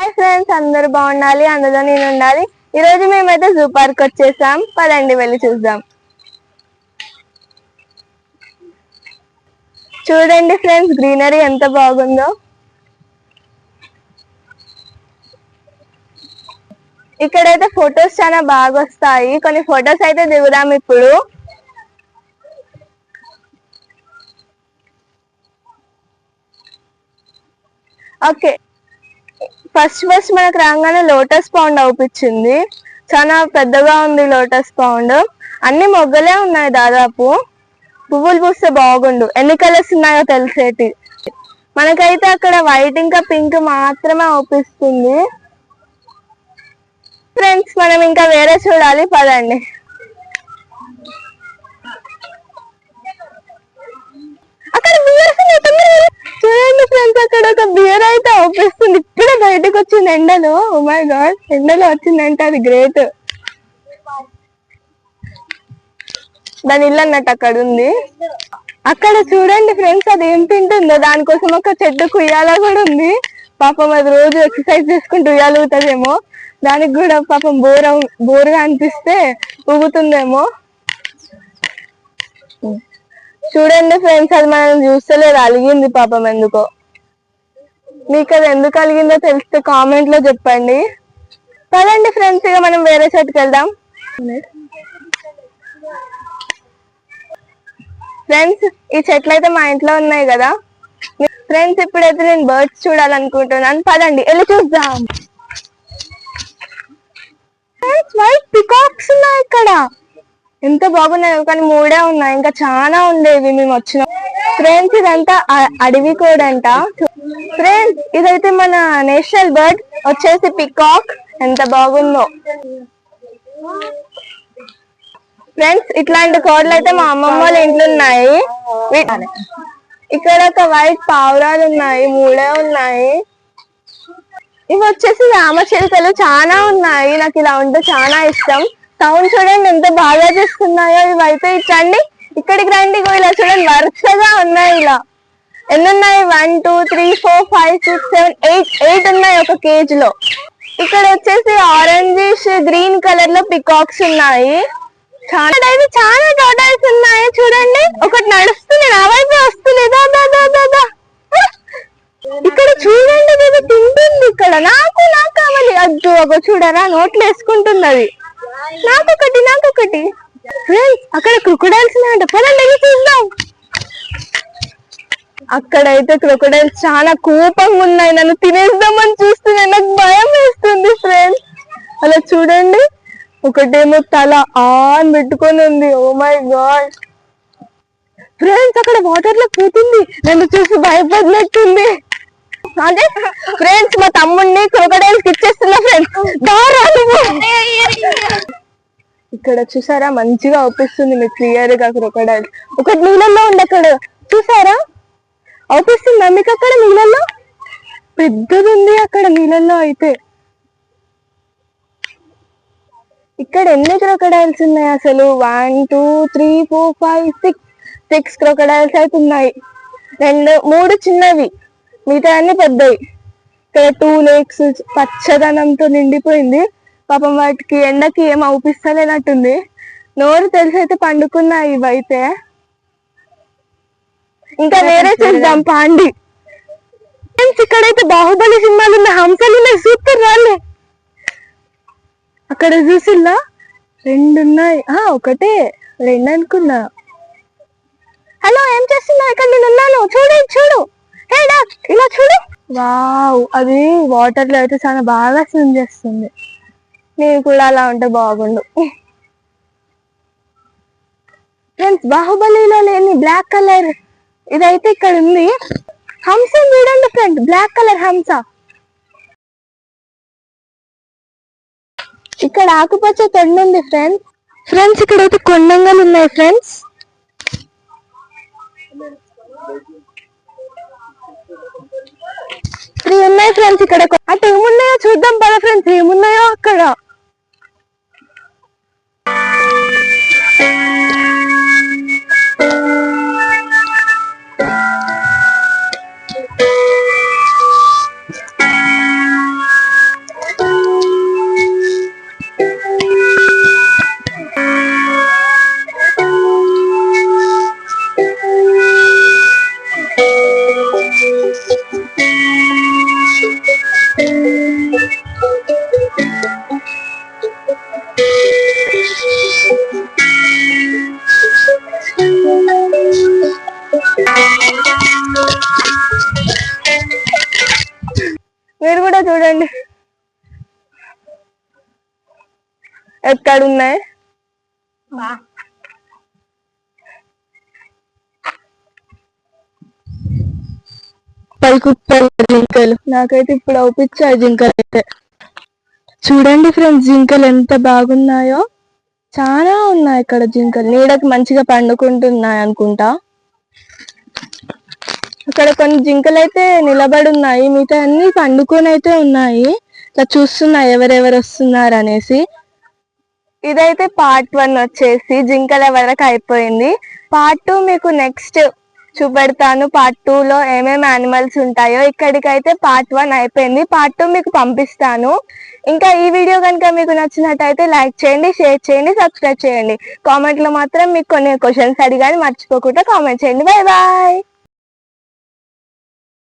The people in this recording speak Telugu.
హాయ్ ఫ్రెండ్స్, అందరూ బాగుండాలి, అందులో నేను ఉండాలి. ఈ రోజు మేమైతే జూ పార్క్ వచ్చేసాం. పదండి వెళ్ళి చూద్దాం. చూడండి ఫ్రెండ్స్, గ్రీనరీ ఎంత బాగుందో. ఇక్కడైతే ఫొటోస్ చాలా బాగా వస్తాయి. కొన్ని ఫొటోస్ అయితే దిగుదాం ఇప్పుడు. ఓకే, ఫస్ట్ మనకు రాగానే లోటస్ పౌండ్ అవుపించింది. చాలా పెద్దగా ఉంది లోటస్ పౌండ్. అన్ని మొగ్గలే ఉన్నాయి, దాదాపు పువ్వులు పూస్తే బాగుండు. ఎన్ని కలర్స్ ఉన్నాయో తెలిసేటి. మనకైతే అక్కడ వైట్ ఇంకా పింక్ మాత్రమే అవుపిస్తుంది. ఫ్రెండ్స్, మనం ఇంకా వేరే చూడాలి, పదండి. అక్కడ చూడండి ఫ్రెండ్స్, అక్కడ ఒక బియర్ అయితే అవుపిస్తుంది. ఇప్పుడే బయటకు వచ్చింది ఎండలో. ఓ మై గాడ్, ఎండలో వచ్చిందంటే అది గ్రేట్. దాని ఇల్లు అన్నట్టు అక్కడ ఉంది. అక్కడ చూడండి ఫ్రెండ్స్, అది ఏం తింటుందో. దానికోసం ఒక చెట్టుకు ఉయ్యాల కూడా ఉంది. పాపం అది రోజు ఎక్సర్సైజ్ చేసుకుంటూ ఉయ్యాలు ఊగుతుందేమో. దానికి కూడా పాపం బోరుగా అనిపిస్తే ఊగుతుందేమో. చూడండి ఫ్రెండ్స్, అది మనం చూస్తలేదు, అలిగింది పాపం. ఎందుకో మీకు అది ఎందుకు అలిగిందో తెలిస్తే కామెంట్ లో చెప్పండి. పదండి ఫ్రెండ్స్, ఇక మనం వేరే చోటుకి వెళ్దాం. ఫ్రెండ్స్, ఈ చెట్లు అయితే మా ఇంట్లో ఉన్నాయి కదా. ఫ్రెండ్స్, ఇప్పుడైతే నేను బర్డ్స్ చూడాలనుకుంటున్నాను. పదండి వెళ్ళి చూద్దాం. వైట్ పికాక్స్ ఉన్నాయి ఇక్కడ. ఎంత బాగున్నాయో, కానీ 3 ఉన్నాయి. ఇంకా చాలా ఉండేవి మేము వచ్చిన. ఫ్రెండ్స్, ఇదంతా అడవి కోడ్ అంట. ఫ్రెండ్స్, ఇదైతే మన నేషనల్ బర్డ్ వచ్చేసి పికాక్. ఎంత బాగుందో. ఫ్రెండ్స్, ఇట్లాంటి కోడ్లు అయితే మా అమ్మమ్మ వాళ్ళ ఇంట్లో ఉన్నాయి. ఇక్కడ ఒక వైట్ పావురాలు ఉన్నాయి, 3 ఉన్నాయి. ఇవి వచ్చేసి రామచిలుకలు, చాలా ఉన్నాయి. నాకు ఇలా ఉంటే చాలా ఇష్టం. సౌండ్ చూడండి ఎంత బాగా చేస్తున్నాయో. ఇవైతే ఇచ్చండి, ఇక్కడికి రండి. ఇలా చూడండి, వరుసగా ఉన్నాయి. ఇలా ఎన్ని ఉన్నాయి? 1 2 3 4 5 6 7 8 ఉన్నాయి ఒక కేజ్ లో. ఇక్కడ వచ్చేసి ఆరెంజిష్ గ్రీన్ కలర్ లో పికాక్స్ ఉన్నాయి. చాలా టోటల్స్ ఉన్నాయి. చూడండి, ఒకటి నడుస్తుంది, నా వైపు వస్తుంది. ఇక్కడ చూడండి, ఇది తింటుంది. ఇక్కడ నాకు కావాలి. అద్దు ఒక చూడరా, నోట్లు వేసుకుంటుంది అది. నాకొకటి. ఫ్రెండ్స్, అక్కడ క్రొకొడైల్స్ ఉన్నాయంట. పదండి చూద్దాం. అక్కడైతే క్రొకొడైల్స్ చాలా కోపంగా ఉన్నాయి. నన్ను తినేద్దామని చూస్తున్నాయి. నాకు భయం వేస్తుంది ఫ్రెండ్స్. అలా చూడండి, ఒకటేమో తల ఆన్ పెట్టుకొని ఉంది. ఓ మై గాడ్ ఫ్రెండ్స్, అక్కడ వాటర్ లో పోతుంది. నన్ను చూసి భయపడినట్టుంది. అదే ఫ్రెండ్స్, మా తమ్ముడిని క్రొకొడైల్స్ ఇచ్చేస్తున్నా. ఫ్రెండ్స్, ఇక్కడ చూసారా, మంచిగా అవుపిస్తుంది మీకు క్లియర్ గా క్రొకొడైల్. ఒకటి నీళ్ళల్లో ఉంది అక్కడ, చూసారా? అవుపిస్తుందా మీకు? అక్కడ నీళ్ళల్లో పెద్దది ఉంది. అక్కడ నీళ్ళల్లో అయితే ఇక్కడ ఎన్ని క్రొకొడైల్స్ ఉన్నాయి అసలు? 1 2 3 4 5 6 క్రొకొడైల్స్ అయితే ఉన్నాయి. 3 చిన్నవి, మిగతా అన్ని పెద్దవి. ఇక్కడ 2 లేక్స్ పచ్చదనంతో నిండిపోయింది. పాపం వాటికి ఎండకి ఏం అవుపిస్తలేనట్టుంది. నోరు తెలిసైతే పండుకున్నాయి ఇవైతే. ఇంకా వేరే చూద్దాం, పాండి. ఇక్కడైతే బాహుబలి సినిమాలు ఉన్న హంసలు ఉన్నాయి. సూపర్ రాలే. అక్కడ చూసిల్లా, 2 ఉన్నాయి. ఒకటే 2 అనుకున్నా. హలో, ఏం చేస్తున్నా? ఇక్కడ నేను ఉన్నాను, చూడు. ఇలా చూడు. వావ్, అది వాటర్ లో అయితే చాలా బాగా స్విమ్ చేస్తుంది. నేను కూడా అలా ఉంటే బాగుండు. ఫ్రెండ్స్, బాహుబలిలో లేని బ్లాక్ కలర్ ఇదైతే ఇక్కడ ఉంది. హంస చూడండి ఫ్రెండ్, బ్లాక్ కలర్ హంస. ఇక్కడ ఆకుపచ్చ తొండ ఉంది ఫ్రెండ్స్. ఇక్కడైతే కొండంగలు ఉన్నాయి ఫ్రెండ్స్. ఉన్నాయి ఫ్రెండ్స్. ఇక్కడ అటు ఏమున్నాయో చూద్దాం పద ఫ్రెండ్స్, ఏమున్నాయో అక్కడ. చూడండి ఎక్కడున్నాయి. కుప్పలు జింకలు నాకైతే ఇప్పుడు అవుపిచ్చాయి జింకలు అయితే. చూడండి ఫ్రెండ్స్ జింకలు ఎంత బాగున్నాయో, చాలా ఉన్నాయి ఇక్కడ జింకలు. నీడకి మంచిగా పండుకుంటున్నాయి అనుకుంటా. ఇక్కడ కొన్ని జింకలు అయితే నిలబడి ఉన్నాయి, మిగతా అన్ని పండుకొని అయితే ఉన్నాయి. ఇట్లా చూస్తున్నాయి ఎవరెవరు వస్తున్నారు అనేసి. ఇదైతే పార్ట్ 1 వచ్చేసి జింకల వరకు అయిపోయింది. పార్ట్ 2 మీకు నెక్స్ట్ చూపెడతాను. పార్ట్ 2 లో ఏమేమి యానిమల్స్ ఉంటాయో. ఇక్కడికైతే పార్ట్ 1 అయిపోయింది. పార్ట్ 2 మీకు పంపిస్తాను. ఇంకా ఈ వీడియో కనుక మీకు నచ్చినట్టయితే లైక్ చేయండి, షేర్ చేయండి, సబ్స్క్రైబ్ చేయండి. కామెంట్ లో మాత్రం మీకు కొన్ని క్వశ్చన్స్ అడిగాని మర్చిపోకుండా కామెంట్ చేయండి. Bye bye.